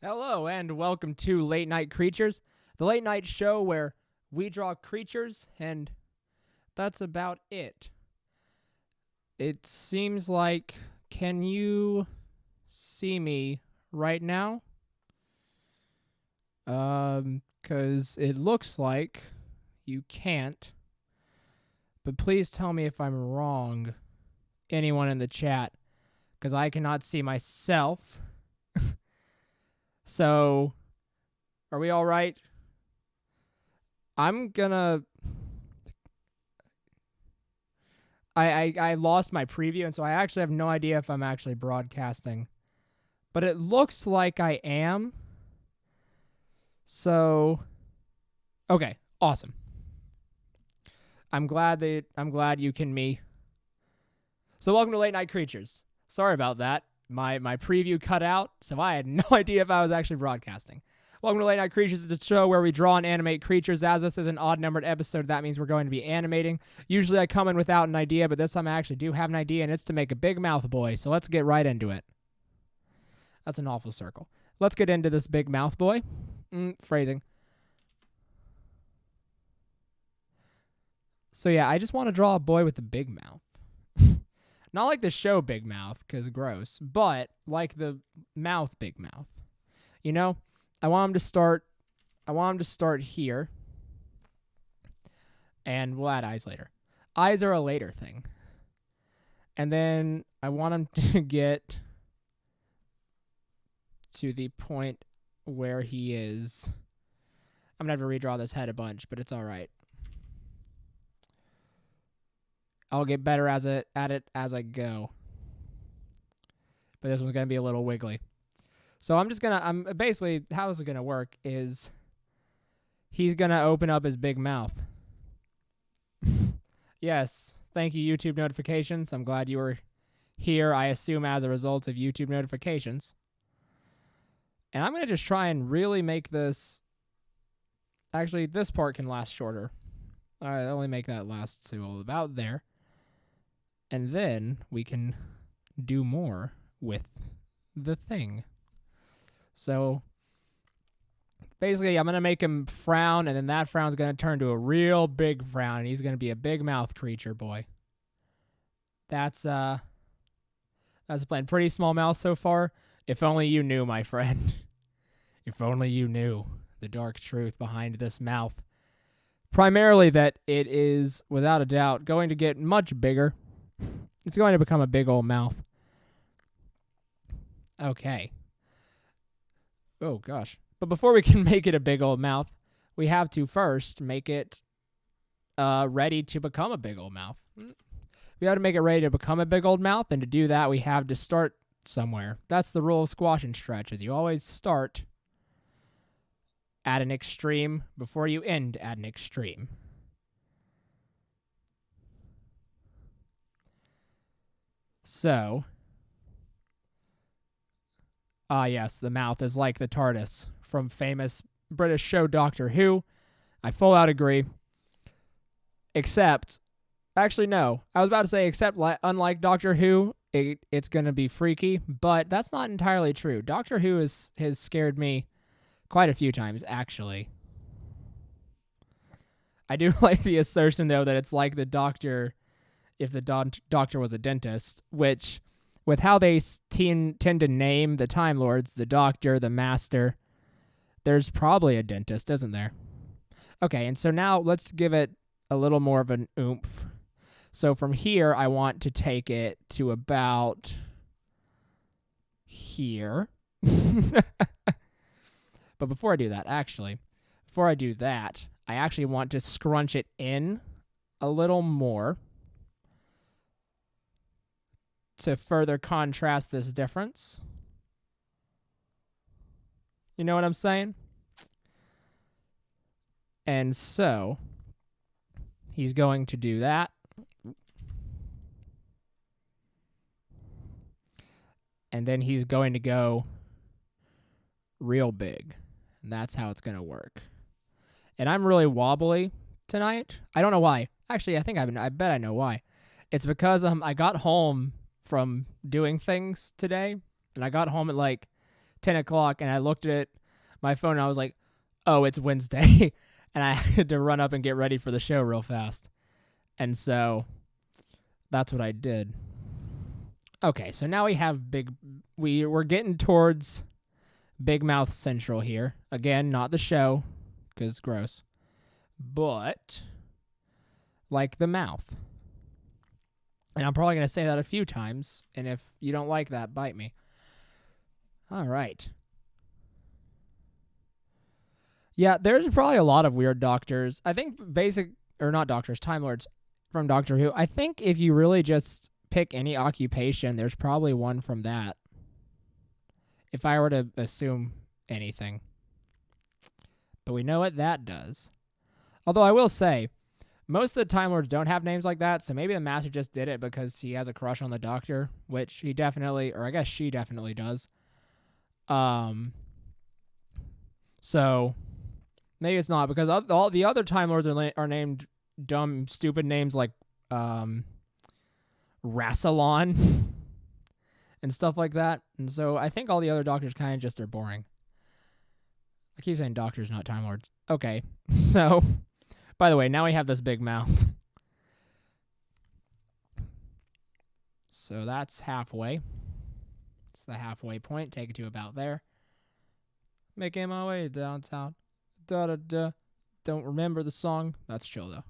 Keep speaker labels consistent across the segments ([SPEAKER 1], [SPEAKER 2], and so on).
[SPEAKER 1] Hello and welcome to Late Night Creatures, the late night show where we draw creatures and that's about it. It seems like, can you see me right now? 'Cause it looks like you can't. But please tell me if I'm wrong, anyone in the chat, because I cannot see myself. So, are we all right? I'm gonna. I lost my preview, and so I actually have no idea if I'm actually broadcasting. But it looks like I am. So, okay, awesome. I'm glad you can me. So welcome to Late Night Creatures. Sorry about that. My preview cut out, so I had no idea if I was actually broadcasting. Welcome to Late Night Creatures. It's a show where we draw and animate creatures. As this is an odd-numbered episode, that means we're going to be animating. Usually I come in without an idea, but this time I actually do have an idea, and it's to make a big mouth boy. So let's get right into it. That's an awful circle. Let's get into this big mouth boy. Phrasing. So yeah, I just want to draw a boy with a big mouth. Not like the show Big Mouth, because gross, but like the mouth Big Mouth. You know? I want him to start here. And we'll add eyes later. Eyes are a later thing. And then I want him to get to the point where he is. I'm going to have to redraw this head a bunch, but it's all right. I'll get better at it as I go. But this one's going to be a little wiggly. So I'm basically, how this is going to work is he's going to open up his big mouth. Yes. Thank you, YouTube notifications. I'm glad you were here, I assume, as a result of YouTube notifications. And I'm going to just try and really make this. Actually, this part can last shorter. All right, I'll only make that last to about there. And then we can do more with the thing. So basically, I'm going to make him frown, and then that frown's going to turn to a real big frown, and he's going to be a big mouth creature boy. That's the plan. Pretty small mouth so far. If only you knew, my friend. If only you knew the dark truth behind this mouth. Primarily that it is, without a doubt, going to get much bigger. It's going to become a big old mouth. Okay. Oh, gosh. But before we can make it a big old mouth, we have to first make it ready to become a big old mouth. We have to make it ready to become a big old mouth, and to do that, we have to start somewhere. That's the rule of squash and stretch, is you always start at an extreme before you end at an extreme. So, yes, the mouth is like the TARDIS from famous British show Doctor Who. I full out agree. Except, actually no, I was about to say except unlike Doctor Who, it's going to be freaky, but that's not entirely true. Doctor Who has scared me quite a few times, actually. I do like the assertion, though, that it's like the Doctor if the Doctor was a dentist, which, with how they tend to name the Time Lords, the Doctor, the Master, there's probably a dentist, isn't there? Okay, and so now let's give it a little more of an oomph. So from here, I want to take it to about here. But before I do that, I actually want to scrunch it in a little more to further contrast this difference. You know what I'm saying? And so he's going to do that. And then he's going to go real big. And that's how it's going to work. And I'm really wobbly tonight. I don't know why. Actually, I bet I know why. It's because I got home from doing things today, and I got home at like 10 o'clock, and I looked at my phone, and I was like, oh, it's Wednesday. And I had to run up and get ready for the show real fast. And so that's what I did. Okay, so now we have we're getting towards Big Mouth Central here. Again, not the show, because gross. But like the mouth. And I'm probably going to say that a few times, and if you don't like that, bite me. All right. Yeah, there's probably a lot of weird doctors. I think not doctors, Time Lords from Doctor Who. I think if you really just pick any occupation, there's probably one from that. If I were to assume anything. But we know what that does. Although I will say, most of the Time Lords don't have names like that, so maybe the Master just did it because he has a crush on the Doctor, which he definitely, or I guess she definitely does. So maybe it's not, because all the other Time Lords are named dumb, stupid names like Rassilon and stuff like that. And so I think all the other Doctors kind of just are boring. I keep saying Doctors, not Time Lords. Okay, so by the way, now we have this big mouth. So that's halfway. It's the halfway point. Take it to about there. Making my way downtown. Da-da-da. Don't remember the song. That's chill, though.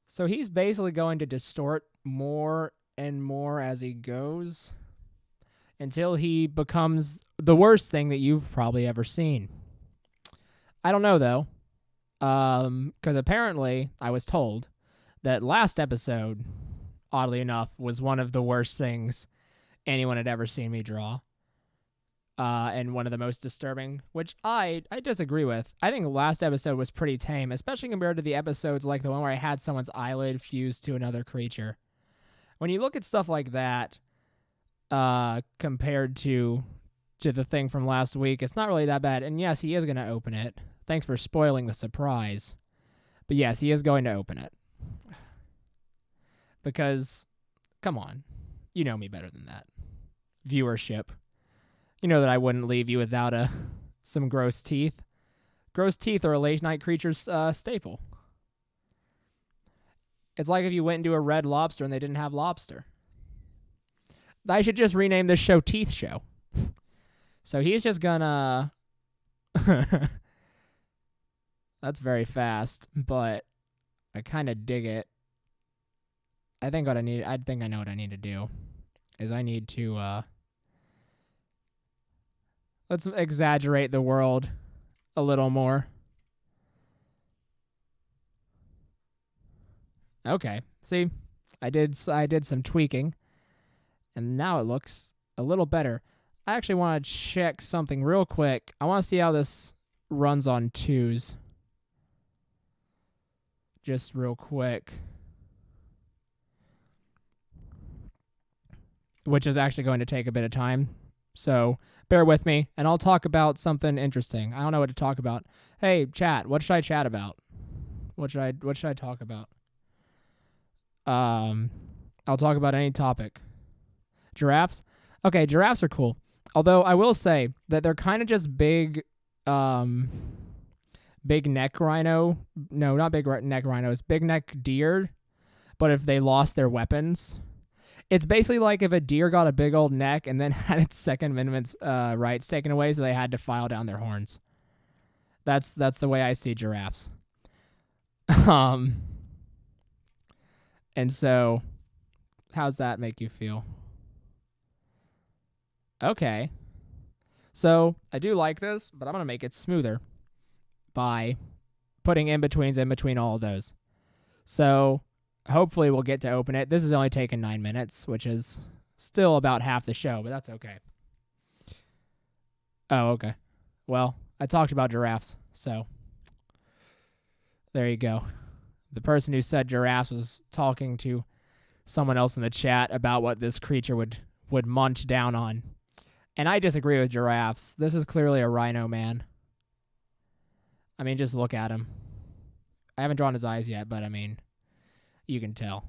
[SPEAKER 1] So he's basically going to distort more and more as he goes until he becomes the worst thing that you've probably ever seen. I don't know, though, because apparently I was told that last episode, oddly enough, was one of the worst things anyone had ever seen me draw. And one of the most disturbing, which I disagree with. I think last episode was pretty tame, especially compared to the episodes like the one where I had someone's eyelid fused to another creature. When you look at stuff like that, compared to the thing from last week, it's not really that bad. And yes, he is going to open it. Thanks for spoiling the surprise. But yes, he is going to open it. Because, come on, you know me better than that. Viewership. You know that I wouldn't leave you without some gross teeth. Gross teeth are a late night creature's staple. It's like if you went into a Red Lobster and they didn't have lobster. I should just rename this show Teeth Show. So he's just gonna... That's very fast, but I kind of dig it. I think I know what I need to do. Is I need to, let's exaggerate the world a little more. Okay, see, I did some tweaking, and now it looks a little better. I actually want to check something real quick. I want to see how this runs on 2s. Just real quick. Which is actually going to take a bit of time. So bear with me, and I'll talk about something interesting. I don't know what to talk about. Hey, chat, what should I chat about? What should I talk about? I'll talk about any topic. Giraffes? Okay, giraffes are cool. Although I will say that they're kind of just big neck rhino. No, not big neck rhinos. Big neck deer. But if they lost their weapons, it's basically like if a deer got a big old neck and then had its Second Amendment rights taken away, so they had to file down their horns. That's the way I see giraffes. And so, how's that make you feel? Okay. So, I do like this, but I'm going to make it smoother by putting in-betweens in between all of those. So, hopefully we'll get to open it. This is only taking 9 minutes, which is still about half the show, but that's okay. Oh, okay. Well, I talked about giraffes, so there you go. The person who said giraffes was talking to someone else in the chat about what this creature would munch down on. And I disagree with giraffes. This is clearly a rhino man. I mean, just look at him. I haven't drawn his eyes yet, but I mean, you can tell.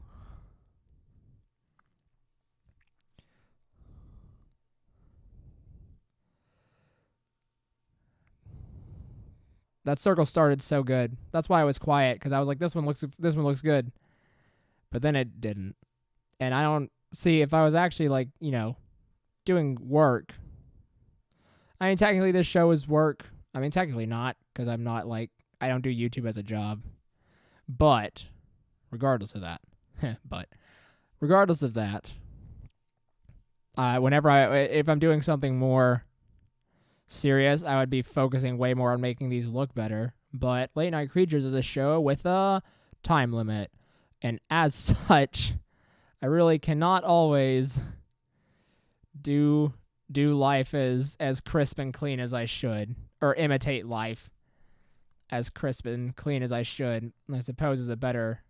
[SPEAKER 1] That circle started so good. That's why I was quiet, because I was like, this one looks good. But then it didn't. And I don't see if I was actually like, doing work. I mean, technically this show is work. I mean, technically not, because I'm not like, I don't do YouTube as a job. But regardless of that, if I'm doing something more serious, I would be focusing way more on making these look better. But Late Night Creatures is a show with a time limit. And as such, I really cannot always do life as crisp and clean as I should, or imitate life as crisp and clean as I should, I suppose is a better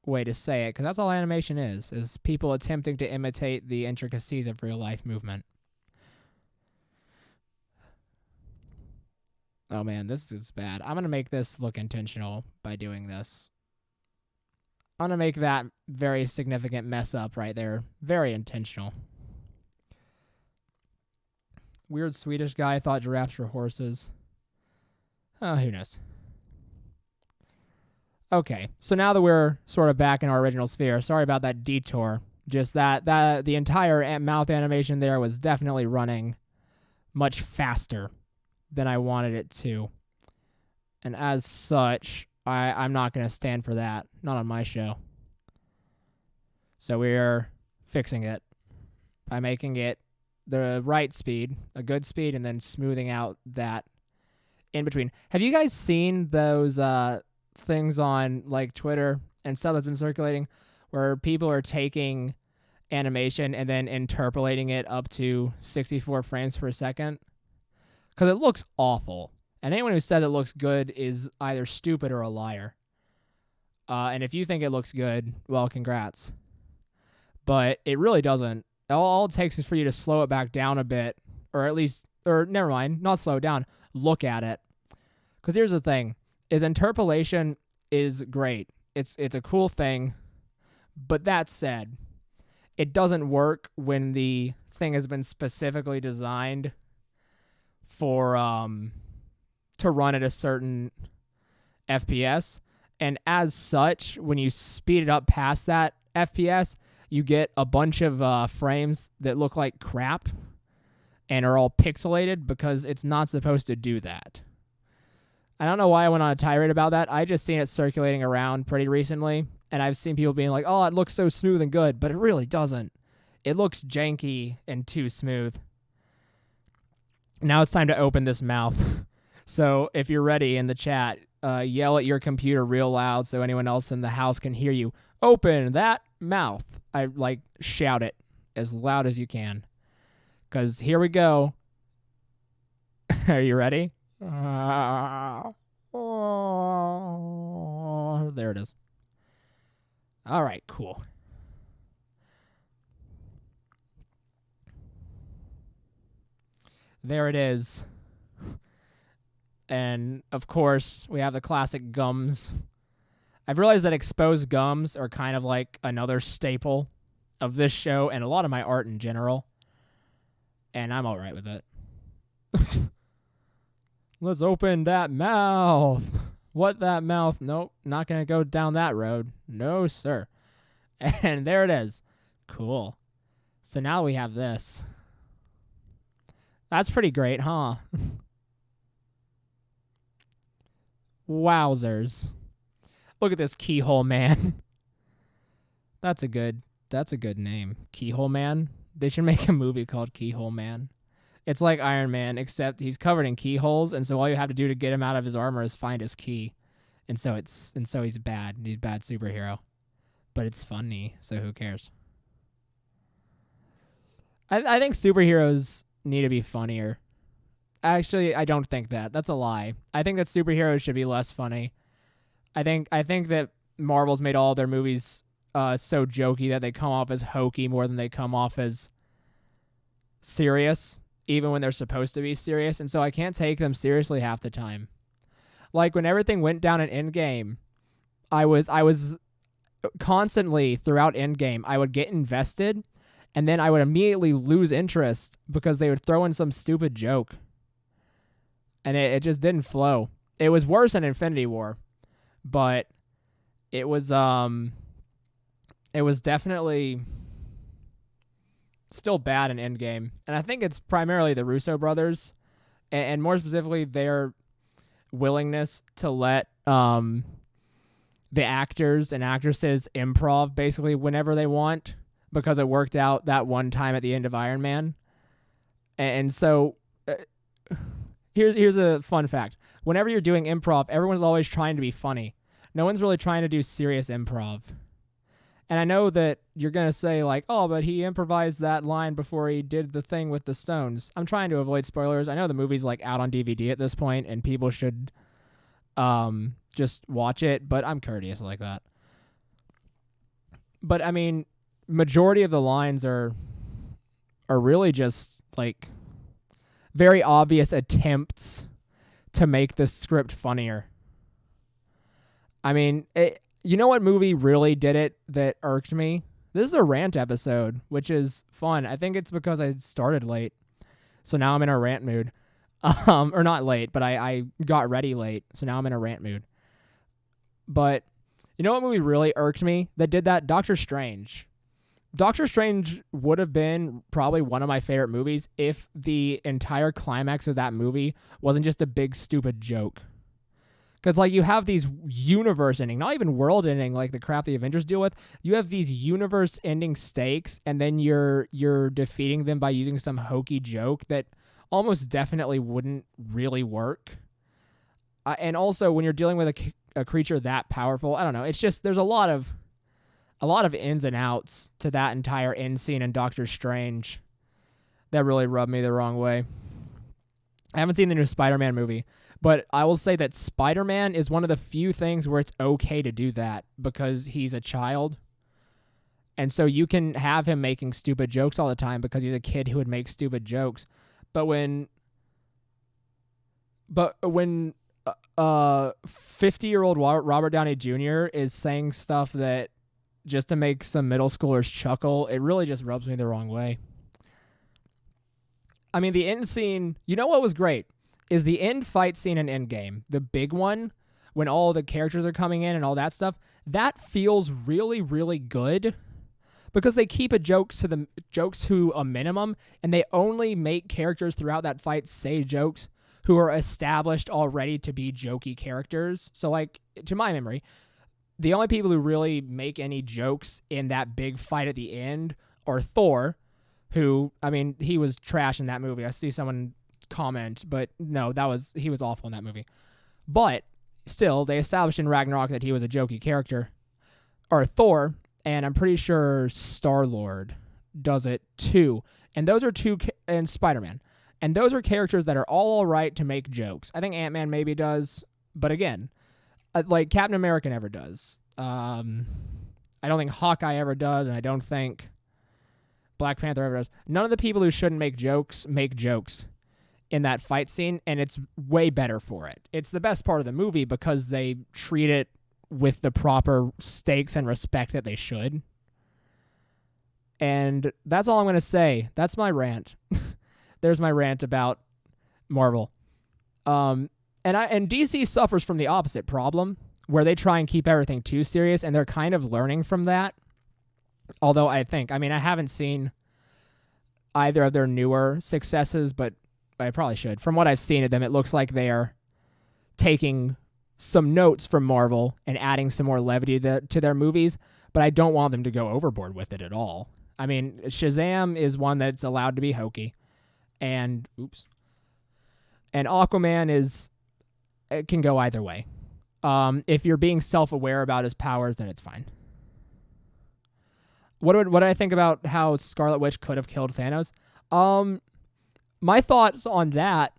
[SPEAKER 1] way to say it, because that's all animation is people attempting to imitate the intricacies of real life movement. Oh man, this is bad. I'm going to make this look intentional by doing this. I'm going to make that very significant mess up right there very intentional. Weird Swedish guy thought giraffes were horses. Who knows? Okay, so now that we're sort of back in our original sphere, sorry about that detour. Just that the entire mouth animation there was definitely running much faster than I wanted it to. And as such, I'm not going to stand for that. Not on my show. So we're fixing it by making it the right speed, a good speed, and then smoothing out that in between. Have you guys seen those things on like Twitter and stuff that's been circulating where people are taking animation and then interpolating it up to 64 frames per second? Because it looks awful. And anyone who says it looks good is either stupid or a liar. And if you think it looks good, well, congrats. But it really doesn't. All it takes is for you to slow it back down a bit, or never mind, not slow it down, look at it. Because here's the thing, is interpolation is great. It's a cool thing, but that said, it doesn't work when the thing has been specifically designed for to run at a certain FPS, and as such, when you speed it up past that FPS, you get a bunch of frames that look like crap and are all pixelated because it's not supposed to do that. I don't know why I went on a tirade about that. I just seen it circulating around pretty recently, and I've seen people being like, oh, it looks so smooth and good, but it really doesn't. It looks janky and too smooth. Now it's time to open this mouth. So if you're ready in the chat, yell at your computer real loud so anyone else in the house can hear you. Open that mouth. I shout it as loud as you can. Because here we go. Are you ready? There it is. All right, cool. There it is. And, of course, we have the classic gums. I've realized that exposed gums are kind of like another staple of this show and a lot of my art in general. And I'm all right with it. Let's open that mouth. What, that mouth? Nope, not going to go down that road. No, sir. And there it is. Cool. So now we have this. That's pretty great, huh? Wowzers. Look at this Keyhole Man. That's a good name. Keyhole Man. They should make a movie called Keyhole Man. It's like Iron Man, except he's covered in keyholes, and so all you have to do to get him out of his armor is find his key. And so he's bad. He's a bad superhero. But it's funny, so who cares? I think superheroes need to be funnier. Actually, I don't think that. That's a lie. I think that superheroes should be less funny. I think that Marvel's made all their movies so jokey that they come off as hokey more than they come off as serious, even when they're supposed to be serious. And so I can't take them seriously half the time. Like when everything went down in Endgame, I was constantly throughout Endgame, I would get invested, and then I would immediately lose interest because they would throw in some stupid joke. and it just didn't flow. It was worse than Infinity War, but it was definitely still bad in Endgame. And I think it's primarily the Russo brothers, and more specifically their willingness to let the actors and actresses improv basically whenever they want, because it worked out that one time at the end of Iron Man. And so here's a fun fact. Whenever you're doing improv, everyone's always trying to be funny. No one's really trying to do serious improv. And I know that you're going to say, like, oh, but he improvised that line before he did the thing with the stones. I'm trying to avoid spoilers. I know the movie's, like, out on DVD at this point, and people should just watch it, but I'm courteous like that. But, I mean, majority of the lines are really just, like, very obvious attempts to make the script funnier. I mean, you know what movie really did it that irked me? This is a rant episode, which is fun. I think it's because I started late, so now I'm in a rant mood. Or not late, but I got ready late, so now I'm in a rant mood. But you know what movie really irked me that did that? Doctor Strange. Doctor Strange would have been probably one of my favorite movies if the entire climax of that movie wasn't just a big stupid joke. Because, like, you have these universe-ending, not even world-ending like the crap the Avengers deal with. You have these universe-ending stakes, and then you're defeating them by using some hokey joke that almost definitely wouldn't really work. And also, when you're dealing with a creature that powerful, I don't know. It's just there's a lot of ins and outs to that entire end scene in Doctor Strange that really rubbed me the wrong way. I haven't seen the new Spider-Man movie, but I will say that Spider-Man is one of the few things where it's okay to do that because he's a child. And so you can have him making stupid jokes all the time because he's a kid who would make stupid jokes. But when 50-year-old Robert Downey Jr. is saying stuff that just to make some middle schoolers chuckle, it really just rubs me the wrong way. I mean, the end scene, you know what was great? Is the end fight scene in Endgame, the big one, when all the characters are coming in and all that stuff, that feels really, really good because they keep jokes to a minimum, and they only make characters throughout that fight say jokes who are established already to be jokey characters. So, like, to my memory, the only people who really make any jokes in that big fight at the end are Thor, who, I mean, he was trash in that movie. I see someone comment, but no, he was awful in that movie. But still, they established in Ragnarok that he was a jokey character. Or Thor, and I'm pretty sure Star-Lord does it too. And those are and Spider-Man. And those are characters that are all right to make jokes. I think Ant-Man maybe does, but again, like Captain America never does. I don't think Hawkeye ever does, and I don't think Black Panther ever does. None of the people who shouldn't make jokes in that fight scene, and it's way better for it. It's the best part of the movie because they treat it with the proper stakes and respect that they should. And that's all I'm going to say. That's my rant. There's my rant about Marvel. And DC suffers from the opposite problem, where they try and keep everything too serious, and they're kind of learning from that. Although I haven't seen either of their newer successes, but I probably should. From what I've seen of them, it looks like they're taking some notes from Marvel and adding some more levity to their movies, but I don't want them to go overboard with it at all. I mean, Shazam is one that's allowed to be hokey, and Aquaman it can go either way. If you're being self-aware about his powers, then it's fine. What do I think about how Scarlet Witch could have killed Thanos? My thoughts on that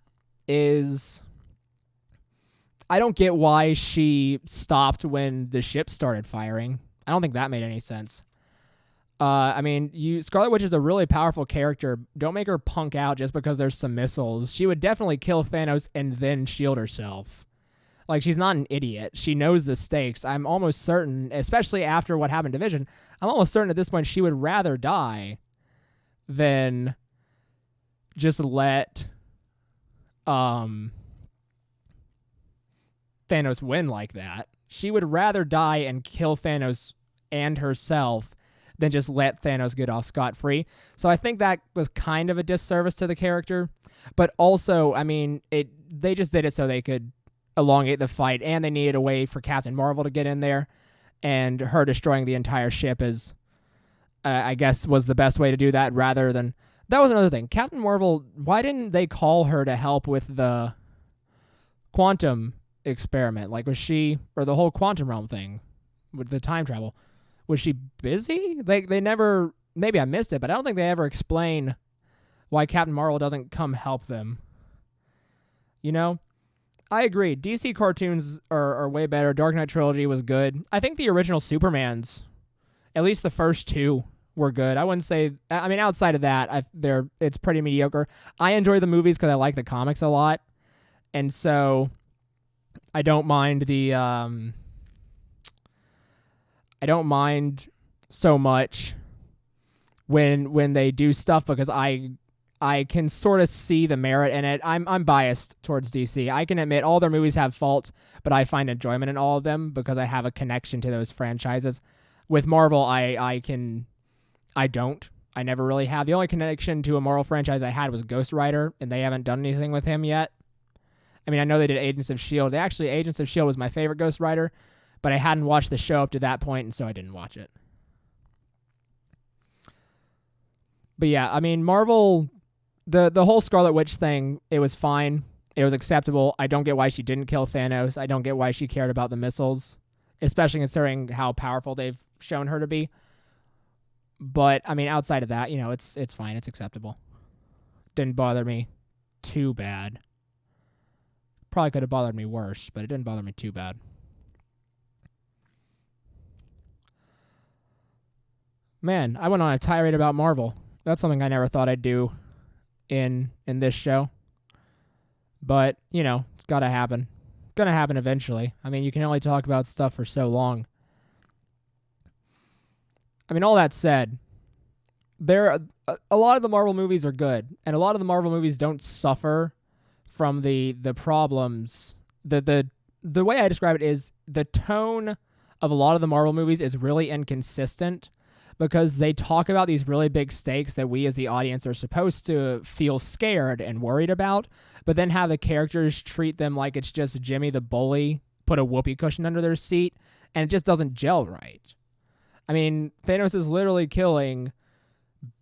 [SPEAKER 1] is I don't get why she stopped when the ship started firing. I don't think that made any sense. Scarlet Witch is a really powerful character. Don't make her punk out just because there's some missiles. She would definitely kill Thanos and then shield herself. Like, she's not an idiot. She knows the stakes. I'm almost certain, especially after what happened to Vision, I'm almost certain at this point she would rather die than just let Thanos win like that. She would rather die and kill Thanos and herself than just let Thanos get off scot-free. So I think that was kind of a disservice to the character. But also, I mean, they just did it so they could elongate the fight, and they needed a way for Captain Marvel to get in there, and her destroying the entire ship is, I guess, was the best way to do that rather than... That was another thing. Captain Marvel, why didn't they call her to help with the quantum experiment? Like, was she... Or the whole quantum realm thing with the time travel. Was she busy? They never... Maybe I missed it, but I don't think they ever explain why Captain Marvel doesn't come help them. You know? I agree. DC cartoons are way better. Dark Knight Trilogy was good. I think the original Supermans, at least the first two, were good. I wouldn't say... I mean, outside of that, it's pretty mediocre. I enjoy the movies because I like the comics a lot. And so I don't mind the... I don't mind so much when they do stuff because I can sort of see the merit in it. I'm biased towards DC. I can admit all their movies have faults, but I find enjoyment in all of them because I have a connection to those franchises. With Marvel, I don't. I never really have. The only connection to a Marvel franchise I had was Ghost Rider, and they haven't done anything with him yet. I mean, I know they did Agents of S.H.I.E.L.D. Actually, Agents of S.H.I.E.L.D. was my favorite Ghost Rider, but I hadn't watched the show up to that point, and so I didn't watch it. But yeah, I mean, Marvel, the whole Scarlet Witch thing, it was fine. It was acceptable. I don't get why she didn't kill Thanos. I don't get why she cared about the missiles, especially considering how powerful they've shown her to be. But, I mean, outside of that, you know, it's fine. It's acceptable. Didn't bother me too bad. Probably could have bothered me worse, but it didn't bother me too bad. Man, I went on a tirade about Marvel. That's something I never thought I'd do in this show. But, you know, it's got to happen. Going to happen eventually. I mean, you can only talk about stuff for so long. I mean, all that said, a lot of the Marvel movies are good, and a lot of the Marvel movies don't suffer from the problems. The way I describe it is the tone of a lot of the Marvel movies is really inconsistent because they talk about these really big stakes that we as the audience are supposed to feel scared and worried about, but then have the characters treat them like it's just Jimmy the bully put a whoopee cushion under their seat, and it just doesn't gel right. I mean, Thanos is literally killing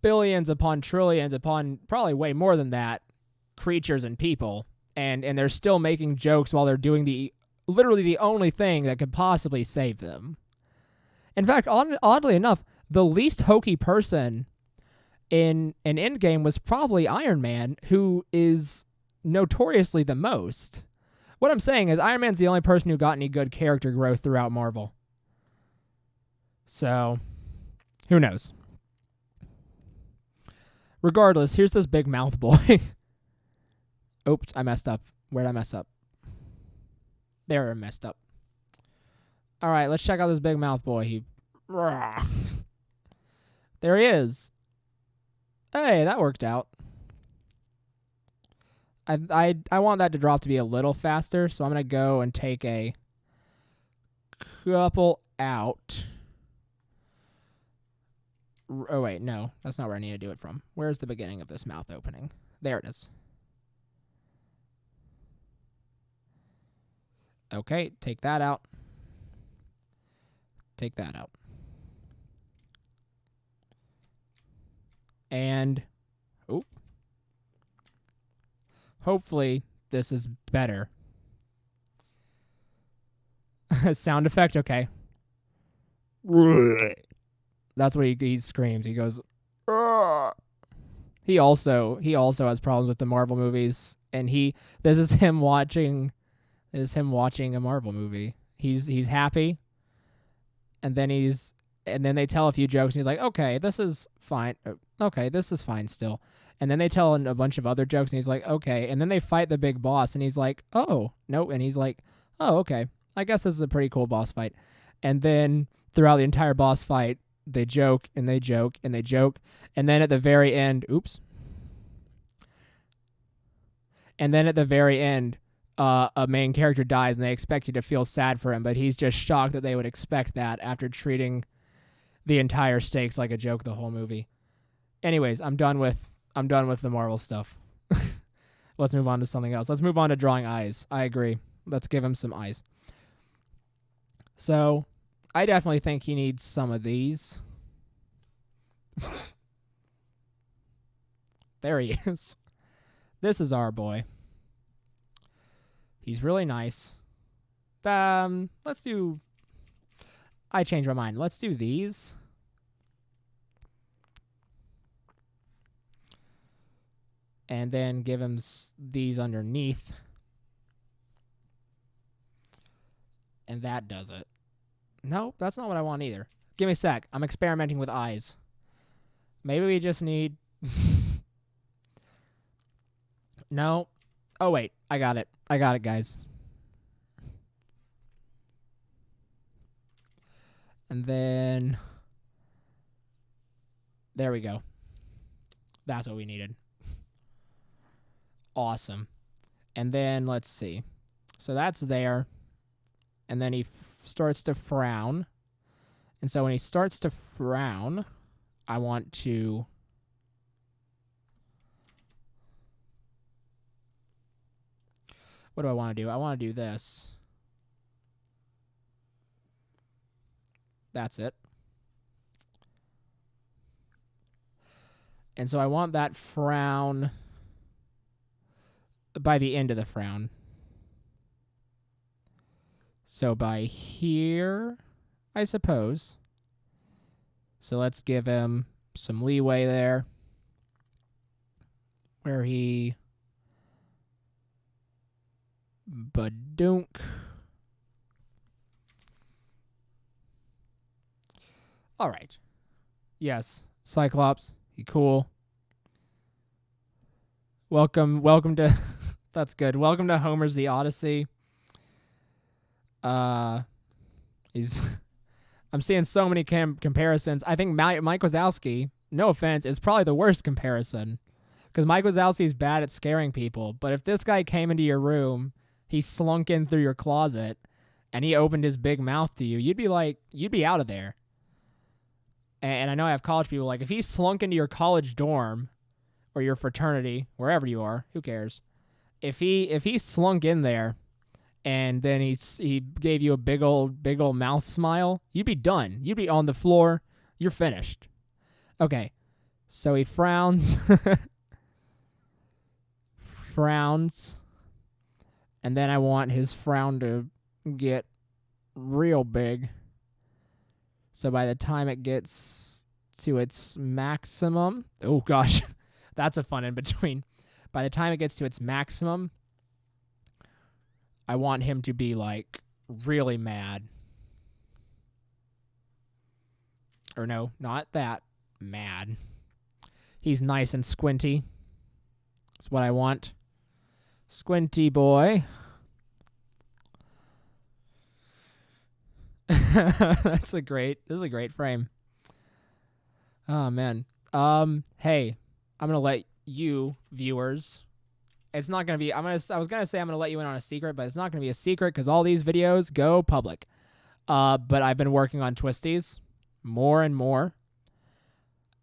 [SPEAKER 1] billions upon trillions upon probably way more than that creatures and people, and they're still making jokes while they're doing literally the only thing that could possibly save them. In fact, oddly enough, the least hokey person in an Endgame was probably Iron Man, who is notoriously the most. What I'm saying is Iron Man's the only person who got any good character growth throughout Marvel. So, who knows? Regardless, here's this big mouth boy. Oops, I messed up. Where'd I mess up? There, I messed up. All right, let's check out this big mouth boy. There he is. Hey, that worked out. I want that to drop to be a little faster, so I'm going to go and take a couple out. Oh, wait, no. That's not where I need to do it from. Where's the beginning of this mouth opening? There it is. Okay, take that out. Take that out. And, oh. Hopefully, this is better. Sound effect? Okay. That's what he screams. He goes, "Argh." He also has problems with the Marvel movies, and this is him watching a Marvel movie. He's happy, and then they tell a few jokes, and he's like, "Okay, this is fine. Okay, this is fine still." And then they tell a bunch of other jokes, and he's like, "Okay." And then they fight the big boss, and he's like, "Oh, no." And he's like, "Oh, okay. I guess this is a pretty cool boss fight." And then throughout the entire boss fight, they joke, and they joke, and they joke. And then at the very end, oops. And then at the very end, a main character dies and they expect you to feel sad for him, but he's just shocked that they would expect that after treating the entire stakes like a joke the whole movie. Anyways, I'm done with the Marvel stuff. Let's move on to something else. Let's move on to drawing eyes. I agree. Let's give him some eyes. So, I definitely think he needs some of these. There he is. This is our boy. He's really nice. Let's do... I changed my mind. Let's do these. And then give him these underneath. And that does it. No, that's not what I want either. Give me a sec. I'm experimenting with eyes. Maybe we just need... No. Oh, wait. I got it. I got it, guys. And then... There we go. That's what we needed. Awesome. And then, let's see. So that's there. And then he starts to frown. And so when he starts to frown, I want to... What do I want to do? I want to do this. That's it. And so I want that frown by the end of the frown. So by here, I suppose. So let's give him some leeway there. Where he... Badunk. All right. Yes, Cyclops. He cool. Welcome to... That's good. Welcome to Homer's The Odyssey. He's... I'm seeing so many comparisons. I think Mike Wazowski, no offense, is probably the worst comparison. Because Mike Wazowski's bad at scaring people. But if this guy came into your room, he slunk in through your closet, and he opened his big mouth to you, you'd be out of there. And I know I have college people, like, if he slunk into your college dorm, or your fraternity, wherever you are, who cares? If he slunk in there, and then he gave you a big old mouth smile, you'd be done. You'd be on the floor. You're finished. Okay, so he frowns. Frowns. And then I want his frown to get real big. So by the time it gets to its maximum... Oh, gosh. That's a fun in-between. By the time it gets to its maximum, I want him to be, like, really mad. Or no, not that. Mad. He's nice and squinty. That's what I want. Squinty boy. This is a great frame. Oh man. Hey, I'm gonna let you viewers. It's not gonna be. I was gonna say I'm gonna let you in on a secret, but it's not gonna be a secret because all these videos go public. But I've been working on twisties more and more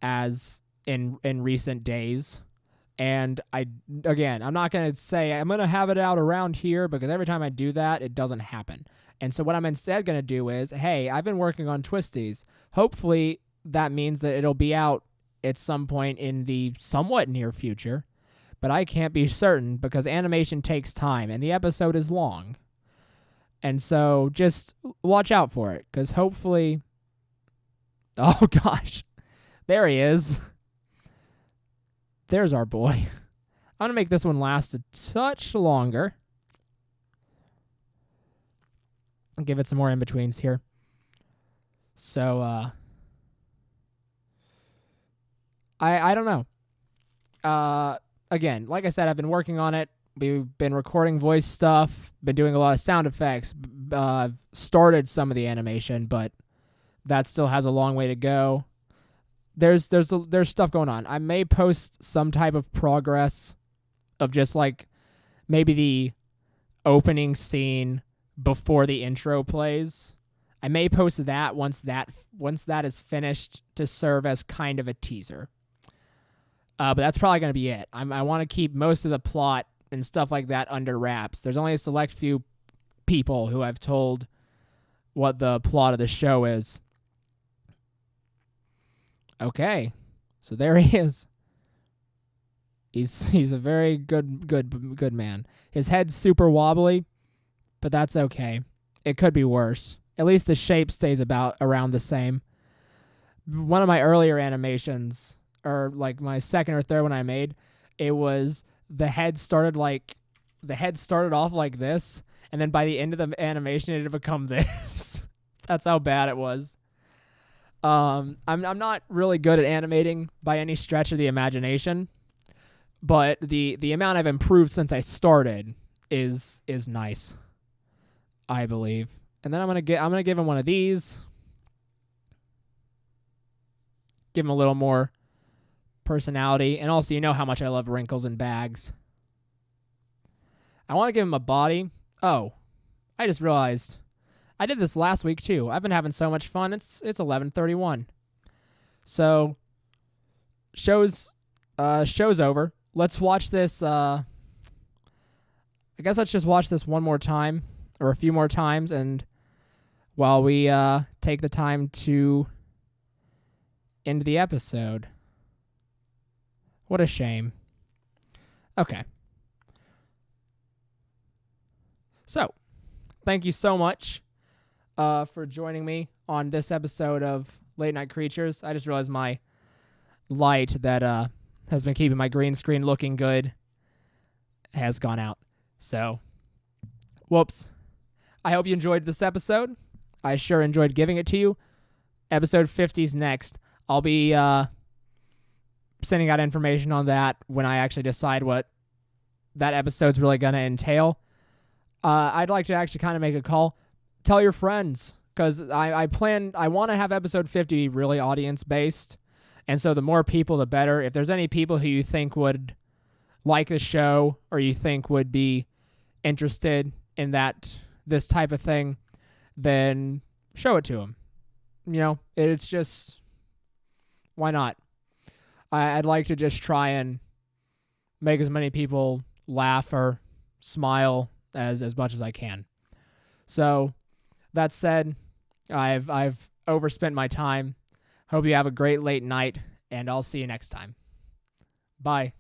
[SPEAKER 1] as in recent days. And I'm not going to say I'm going to have it out around here because every time I do that, it doesn't happen. And so what I'm instead going to do is, hey, I've been working on twisties. Hopefully that means that it'll be out at some point in the somewhat near future. But I can't be certain because animation takes time and the episode is long. And so just watch out for it because hopefully... Oh, gosh. There he is. There's our boy. I'm going to make this one last a touch longer. I'll give it some more in-betweens here. So, I don't know. Again, like I said, I've been working on it. We've been recording voice stuff, been doing a lot of sound effects. I've started some of the animation, but that still has a long way to go. There's stuff going on. I may post some type of progress of just like maybe opening scene before the intro plays. I may post that once that is finished to serve as kind of a teaser. But that's probably going to be it. I want to keep most of the plot and stuff like that under wraps. There's only a select few people who I've told what the plot of the show is. Okay, so there he is. He's a very good man. His head's super wobbly, but that's okay. It could be worse. At least the shape stays around the same. One of my earlier animations, or like my second or third one I made, it was the head started off like this, and then by the end of the animation it had become this. That's how bad it was. I'm not really good at animating by any stretch of the imagination, but the amount I've improved since I started is nice, I believe. And then I'm gonna give him one of these. Give him a little more personality, and also you know how much I love wrinkles and bags. I want to give him a body. Oh, I just realized I did this last week too. I've been having so much fun. It's 11:31. So show's over. Let's watch this. I guess let's just watch this one more time, or a few more times, and while we take the time to end the episode. What a shame. Okay. So, thank you so much for joining me on this episode of Late Night Creatures. I just realized my light that has been keeping my green screen looking good has gone out. So, whoops. I hope you enjoyed this episode. I sure enjoyed giving it to you. Episode 50 is next. I'll be sending out information on that when I actually decide what that episode's really going to entail. I'd like to actually kind of make a call. Tell your friends, because I want to have episode 50 be really audience-based, and so the more people, the better. If there's any people who you think would like the show or you think would be interested in this type of thing, then show it to them. You know, it's just, why not? I'd like to just try and make as many people laugh or smile as much as I can. So, that said, I've overspent my time. Hope you have a great late night, and I'll see you next time. Bye.